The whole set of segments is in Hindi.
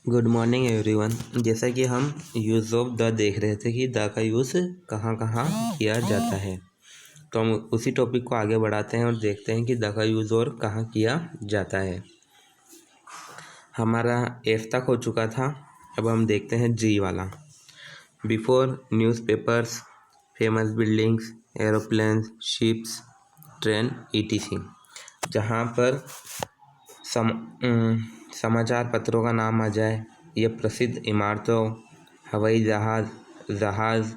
Good morning everyone. जैसा कि हम यूज़ ऑफ द देख रहे थे कि द का यूज़ कहाँ कहाँ किया जाता है, तो हम उसी टॉपिक को आगे बढ़ाते हैं और देखते हैं कि द का यूज़ और कहाँ किया जाता है। हमारा एफ तक हो चुका था, अब हम देखते हैं जी वाला। Before newspapers, famous buildings, aeroplanes, ships, train etc. जहाँ पर समाचार पत्रों का नाम आ जाए या प्रसिद्ध इमारतों, हवाई जहाज़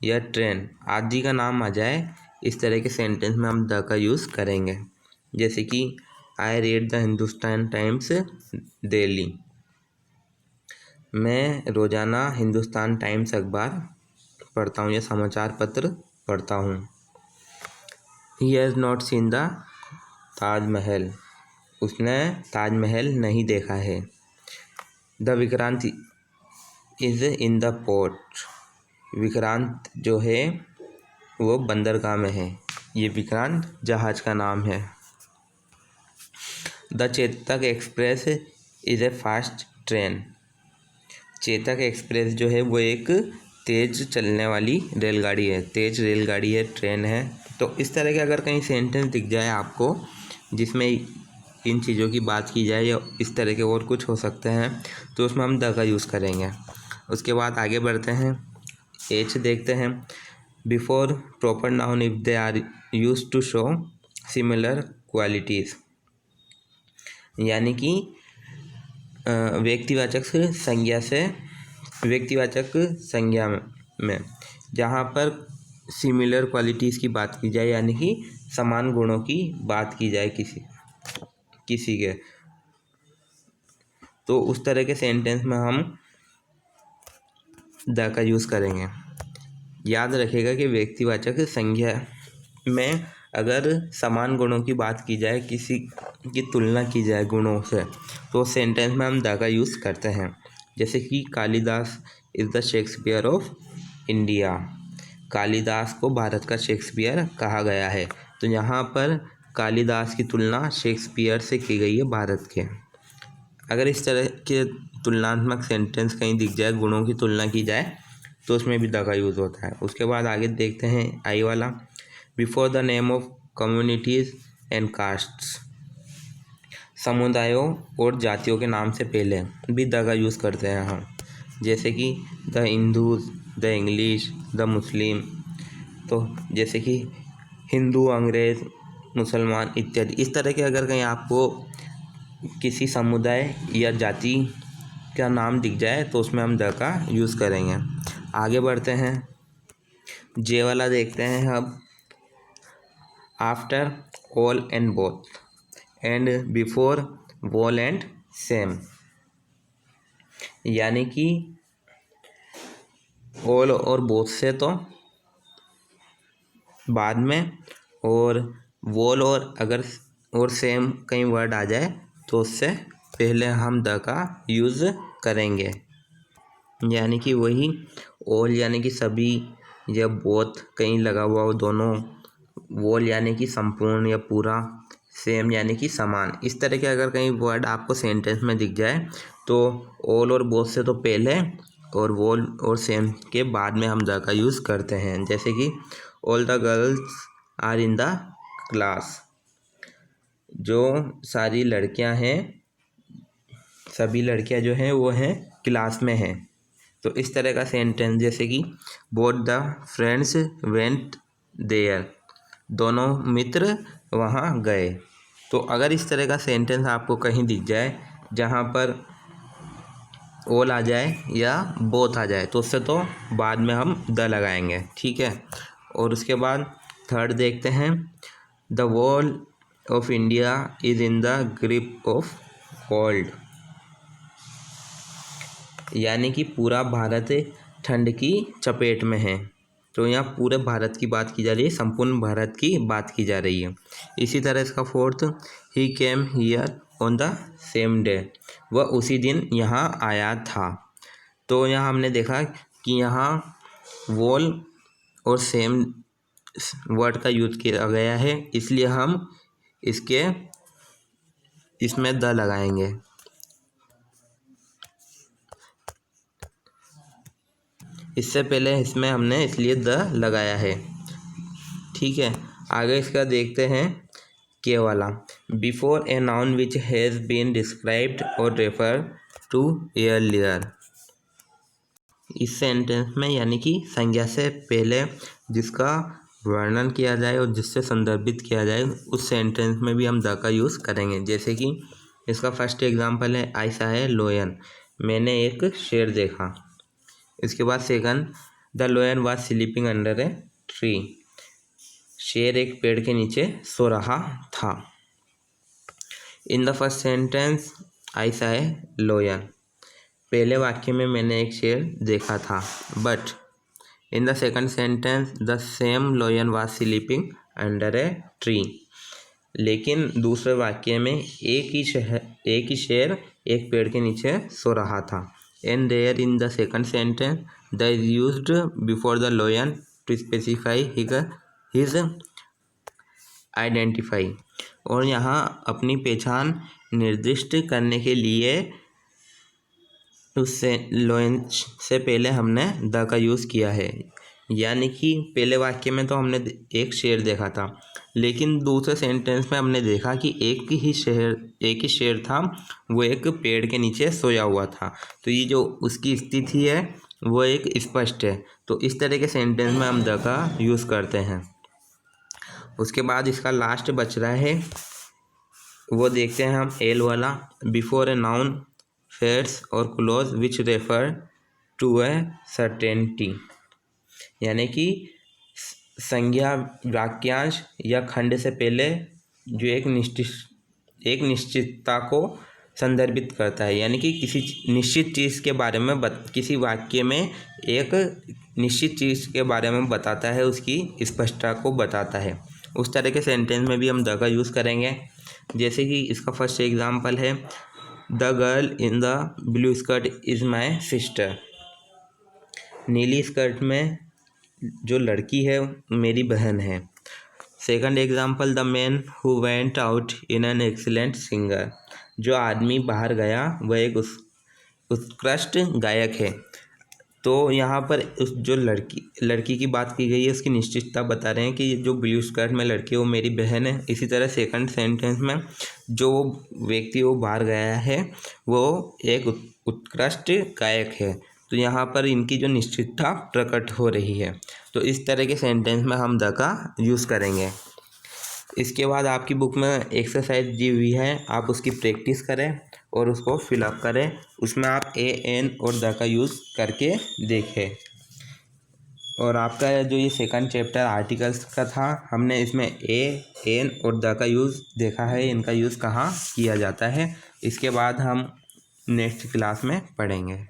या ट्रेन आदि का नाम आ जाए, इस तरह के सेंटेंस में हम द का यूज़ करेंगे। जैसे कि I read the Hindustan times daily. मैं रोज़ाना हिंदुस्तान टाइम्स अखबार पढ़ता हूँ या समाचार पत्र पढ़ता हूँ। He has not seen the Taj Mahal. उसने ताजमहल नहीं देखा है। The Vikrant is in the port. Vikrant जो है वो बंदरगाह में है। ये विक्रांत जहाज का नाम है। The Chetak express is a fast train. Chetak express जो है वो एक तेज़ चलने वाली रेलगाड़ी है, तेज़ रेलगाड़ी है, ट्रेन है। तो इस तरह के अगर कहीं सेंटेंस दिख जाए आपको जिसमें इन चीज़ों की बात की जाए या इस तरह के और कुछ हो सकते हैं, तो उसमें हम द का यूज़ करेंगे। उसके बाद आगे बढ़ते हैं, एच देखते हैं। Before proper noun if they are use to show similar qualities. यानी कि व्यक्तिवाचक संज्ञा में जहाँ पर सिमिलर क्वालिटीज़ की बात की जाए, यानी कि समान गुणों की बात की जाए किसी के, तो उस तरह के सेंटेंस में हम द का यूज़ करेंगे। याद रखिएगा कि व्यक्तिवाचक संज्ञा में अगर समान गुणों की बात की जाए, किसी की तुलना की जाए गुणों से, तो सेंटेंस में हम द का यूज़ करते हैं। जैसे कि Kalidas is the Shakespeare of India. Kalidas को भारत का शेक्सपियर कहा गया है। तो यहाँ पर कालिदास की तुलना शेक्सपियर से की गई है भारत के। अगर इस तरह के तुलनात्मक सेंटेंस कहीं दिख जाए, गुणों की तुलना की जाए, तो उसमें भी द का यूज़ होता है। उसके बाद आगे देखते हैं आई वाला। Before the name of communities and castes. समुदायों और जातियों के नाम से पहले भी द का यूज़ करते हैं हम। जैसे कि the Hindus, the English, the Muslim. तो जैसे कि हिंदू, अंग्रेज़, मुसलमान इत्यादि, इस तरह के अगर कहीं आपको किसी समुदाय या जाति का नाम दिख जाए, तो उसमें हम द का यूज़ करेंगे। आगे बढ़ते हैं, जे वाला देखते हैं अब। After all and both and before wall and same. यानी कि ऑल और बोथ से तो बाद में, और वॉल और अगर और सेम कहीं वर्ड आ जाए तो उससे पहले हम द का यूज़ करेंगे। यानी कि वही ऑल यानी कि सभी, या बोथ कहीं लगा हुआ हो दोनों, वॉल यानी कि संपूर्ण या पूरा, सेम यानी कि समान। इस तरह के अगर कहीं वर्ड आपको सेंटेंस में दिख जाए, तो ऑल और बोथ से तो पहले और वॉल और सेम के बाद में हम द का यूज़ करते हैं। जैसे कि all the girls are in the class. जो सारी लड़कियां हैं, सभी लड़कियां जो हैं वो हैं क्लास में हैं। तो इस तरह का सेंटेंस, जैसे कि both the friends went there. दोनों मित्र वहाँ गए। तो अगर इस तरह का सेंटेंस आपको कहीं दिख जाए जहाँ पर ऑल आ जाए या बोथ आ जाए, तो उससे तो बाद में हम द लगाएंगे, ठीक है। और उसके बाद थर्ड देखते हैं, the wall of India is in the grip of cold. यानी कि पूरा भारत ठंड की चपेट में है। तो यहाँ पूरे भारत की बात की जा रही है, संपूर्ण भारत की बात की जा रही है। इसी तरह इसका fourth, he came here on the same day. वह उसी दिन यहाँ आया था। तो यहाँ हमने देखा कि यहाँ वॉल और सेम वर्ड का यूज़ किया गया है, इसलिए हम इसमें द लगाएंगे। इससे पहले इसमें हमने इसलिए द लगाया है। ठीक है, आगे इसका देखते हैं के वाला। Before a noun which has been described और रेफर टू एयरलियर। इस सेंटेंस में यानी कि संज्ञा से पहले जिसका वर्णन किया जाए और जिससे संदर्भित किया जाए उस सेंटेंस में भी हम द का यूज़ करेंगे। जैसे कि इसका फर्स्ट एग्जांपल है आई सा है लोयन, मैंने एक शेर देखा। इसके बाद second, the लोयन was sleeping under a tree, शेर एक पेड़ के नीचे सो रहा था। In the first sentence I सा है लोयन, पहले वाक्य में मैंने एक शेर देखा था। But in the second sentence the same लोयन was sleeping under a tree, लेकिन दूसरे वाक्य में एक ही शेर एक पेड़ के नीचे सो रहा था। And there in the second sentence the is used before the noun to specify his identify, और यहाँ अपनी पहचान निर्दिष्ट करने के लिए उससे लोयन से पहले हमने द का यूज़ किया है। यानी कि पहले वाक्य में तो हमने एक शेर देखा था, लेकिन दूसरे सेंटेंस में हमने देखा कि एक ही शेर था, वो एक पेड़ के नीचे सोया हुआ था। तो ये जो उसकी स्थिति है वो एक स्पष्ट है। तो इस तरह के सेंटेंस में हम द का यूज़ करते हैं। उसके बाद इसका लास्ट बच रहा है, वो देखते हैं हम एल वाला। बिफोर ए नाउन फेयर्स और clause which refer to a certainty, यानी कि संज्ञा वाक्यांश या खंड से पहले जो एक निश्चितता को संदर्भित करता है, यानी कि किसी निश्चित चीज़ के बारे में किसी वाक्य में एक निश्चित चीज़ के बारे में बताता है, उसकी स्पष्टता को बताता है। उस तरह के सेंटेंस में भी हम द का यूज़ करेंगे। जैसे कि इसका फर्स्ट एग्जांपल है, the girl in the blue skirt is my sister, नीली स्कर्ट में जो लड़की है मेरी बहन है। Second example, the man who went out in an excellent singer, जो आदमी बाहर गया वह एक उत्कृष्ट गायक है। तो यहाँ पर उस जो लड़की की बात की गई है उसकी निश्चितता बता रहे हैं कि जो ब्लू स्कर्ट में लड़की है वो मेरी बहन है। इसी तरह सेकंड सेंटेंस में जो व्यक्ति वो बाहर गया है वो एक उत्कृष्ट गायक है। तो यहाँ पर इनकी जो निश्चितता प्रकट हो रही है। तो इस तरह के सेंटेंस में हम द का यूज़ करेंगे। इसके बाद आपकी बुक में एक्सरसाइज दी हुई है, आप उसकी प्रैक्टिस करें और उसको फिलअप करें। उसमें आप ए एन और द का यूज़ करके देखें। और आपका जो ये सेकंड चैप्टर आर्टिकल्स का था, हमने इसमें ए एन और द का यूज़ देखा है, इनका यूज़ कहाँ किया जाता है। इसके बाद हम नेक्स्ट क्लास में पढ़ेंगे।